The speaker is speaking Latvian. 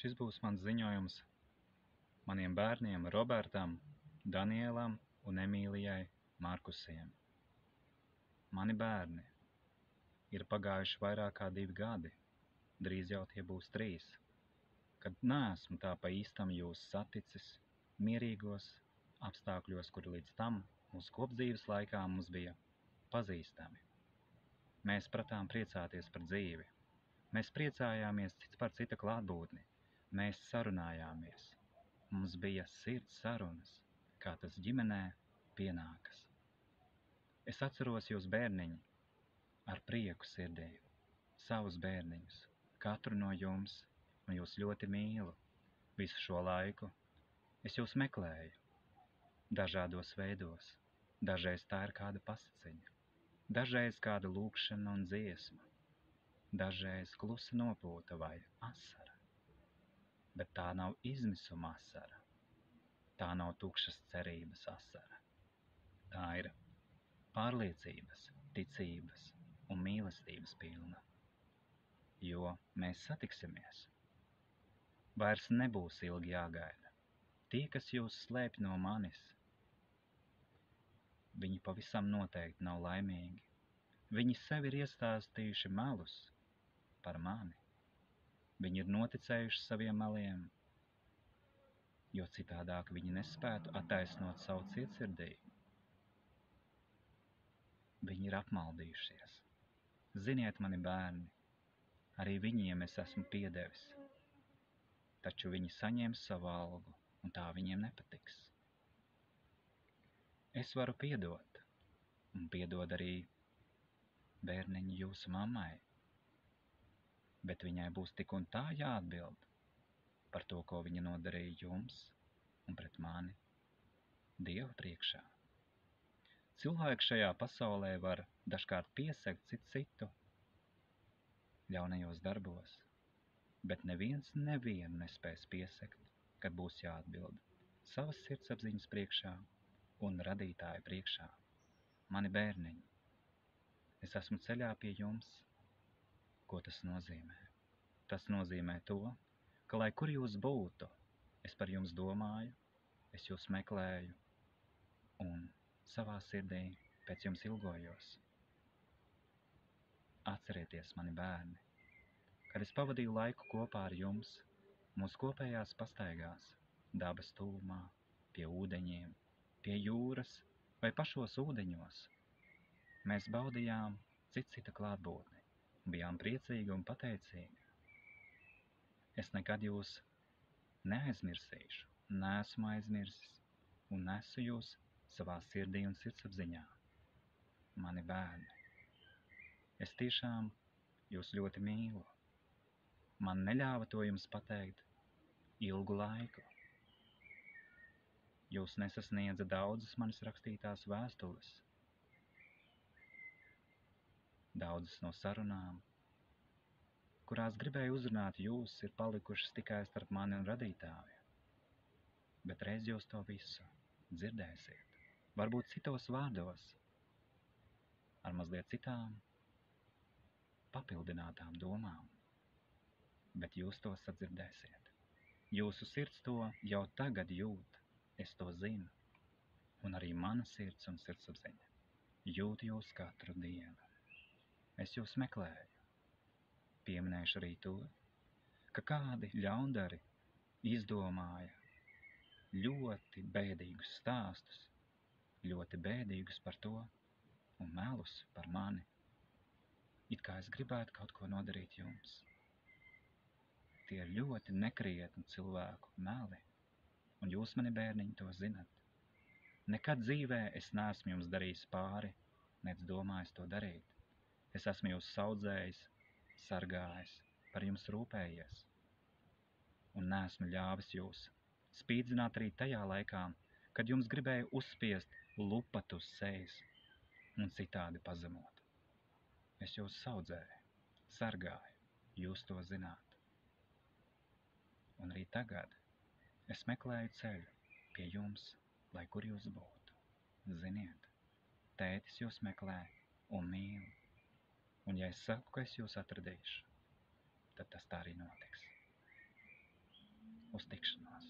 Šis būs mans ziņojums maniem bērniem Robertam, Danielam un Emīlijai Markusiem. Mani bērni, ir pagājuši vairāk kā 2 gadi, drīz jau tie būs 3, kad neesmu tā pa īstam jūs saticis mierīgos apstākļos, kuri līdz tam mūsu kopdzīves laikā mums bija pazīstami. Mēs pratām priecāties par dzīvi. Mēs priecājāmies cits par cita klātbūtni. Mēs sarunājāmies. Mums bija sirds sarunas, kā tas ģimenē pienākas. Es atceros jūs bērniņi ar prieku sirdī, savus bērniņus, katru no jums, un jūs ļoti mīlu. Visu šo laiku es jūs meklēju, dažādos veidos. Dažreiz tā ir kāda pasaciņa, dažreiz kāda lūkšana un dziesma, dažreiz klusa nopūta vai asara. Bet tā nav izmisuma asara, tā nav tukšas cerības asara. Tā ir pārliecības, ticības un mīlestības pilna. Jo mēs satiksimies. Vairs nebūs ilgi jāgaida. Tie, kas jūs slēpj no manis, viņi pavisam noteikti nav laimīgi. Viņi sev ir iestāstījuši melus par mani. Viņi ir noticējuši saviem meliem, jo citādāk viņi nespētu attaisnot savu cietsirdību. Viņi ir apmaldījušies. Ziniet, mani bērni, arī viņiem es esmu piedevis, taču viņi saņems savu algu, un tā viņiem nepatiks. Es varu piedot, un piedod arī bērniņu jūsu mammai, bet viņai būs tik un tā jāatbild par to, ko viņa nodarīja jums un pret mani Dieva priekšā. Cilvēki šajā pasaulē var dažkārt piesegt citu ļaunajos darbos, bet neviens nevienu nespēs piesegt, kad būs jāatbild savas sirdsapziņas priekšā un radītāja priekšā. Mani bērniņi, es esmu ceļā pie jums. Ko tas nozīmē? Tas nozīmē to, ka, lai kur jūs būtu, es par jums domāju, es jūs meklēju un savā sirdī pēc jums ilgojos. Atcerieties, mani bērni, kad es pavadīju laiku kopā ar jums, mūsu kopējās pastaigās, dabas tūmā, pie ūdeņiem, pie jūras vai pašos ūdeņos, mēs baudījām cita klātbūtni, bijām priecīgi un pateicīgi. Es nekad jūs neaizmirsīšu, neesmu aizmirsis un nesu jūs savā sirdī un sirdsapziņā. Mani bērni, es tiešām jūs ļoti mīlu. Man neļāva to jums pateikt ilgu laiku. Jūs nesasniedza daudzas manis rakstītās vēstules. Daudzas no sarunām, kurās gribēju uzrunāt jūs, ir palikušas tikai starp mani un radītāju. Bet reiz jūs to visu dzirdēsiet, varbūt citos vārdos, ar mazliet citām papildinātām domām, bet jūs to sadzirdēsiet. Jūsu sirds to jau tagad jūt, es to zinu, un arī mana sirds un sirdsapziņa jūt jūs katru dienu. Es jūs meklēju. Pieminēšu arī to, ka kādi ļaundari izdomāja ļoti bēdīgus stāstus, ļoti bēdīgus par to un melus par mani, it kā es gribētu kaut ko nodarīt jums. Tie ir ļoti nekrietni cilvēku meli, un jūs, mani bērniņi, to zinat. Nekad dzīvē es neesmu jums darījis pāri, nec domājis to darīt. Es esmu jūs saudzējis, sargājis, par jums rūpējies, un neesmu ļāvis jūs spīdzināt arī tajā laikā, kad jums gribēju uzspiest lupatu uz sejas un citādi pazemot. Es jūs saudzēju, sargāju, jūs to zināt. Un arī tagad es meklēju ceļu pie jums, lai kur jūs būtu. Ziniet, tētis jūs meklē un mīl. Un ja es saku, ka es jūs atradīšu, tad tas tā arī notiks. Uz tikšanos!